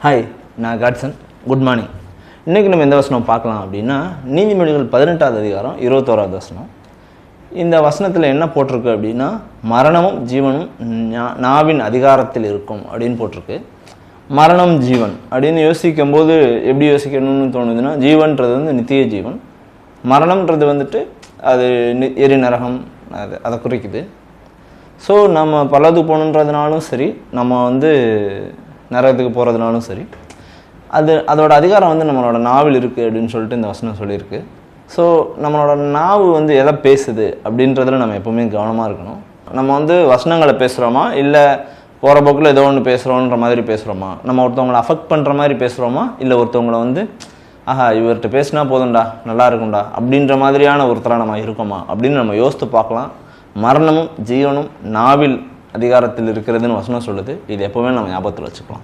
Hi, நான் Godson. Good morning. இன்றைக்கி நம்ம எந்த வசனம் பார்க்கலாம் அப்படின்னா, நீதிமொழிகள் 18வது அதிகாரம் 21வது வசனம். இந்த வசனத்தில் என்ன போட்டிருக்கு அப்படின்னா, மரணமும் ஜீவனும் நாவின் அதிகாரத்தில் இருக்கும் அப்படின்னு போட்டிருக்கு. மரணம் ஜீவன் அப்படின்னு யோசிக்கும் போது எப்படி யோசிக்கணும்னு தோணுதுன்னா, ஜீவன்றது வந்து நித்திய ஜீவன், மரணம்ன்றது வந்துட்டு அது எரி நரகம், அதை குறிக்குது. ஸோ நம்ம பலது போகணுன்றதுனாலும் சரி, நம்ம வந்து நரகத்துக்கு போகிறதுனாலும் சரி, அதோட அதிகாரம் வந்து நம்மளோட நாவில் இருக்குது அப்படின்னு சொல்லிட்டு இந்த வசனம் சொல்லியிருக்கு. ஸோ நம்மளோட நாவு வந்து எதை பேசுது அப்படின்றதுல நம்ம எப்போவுமே கவனமாக இருக்கணும். நம்ம வந்து வசனங்களை பேசுகிறோமா, இல்லை போகிற போக்கில் ஏதோ ஒன்று பேசுகிறோன்ற மாதிரி பேசுகிறோமா, நம்ம ஒருத்தவங்களை அஃபெக்ட் பண்ணுற மாதிரி பேசுகிறோமா, இல்லை ஒருத்தவங்களை வந்து இவர்கிட்ட பேசினா போதும்டா, நல்லா இருக்கும்டா அப்படின்ற மாதிரியான ஒருத்தராக நம்ம இருக்கோமா அப்படின்னு நம்ம யோசித்து பார்க்கலாம். மரணமும் ஜீவனும் நாவில் அதிகாரத்தில் இருக்கிறதுன்னு வசனம் சொல்லுது. இது எப்போவுமே நம்ம ஞாபகத்தில் வச்சுக்கலாம்.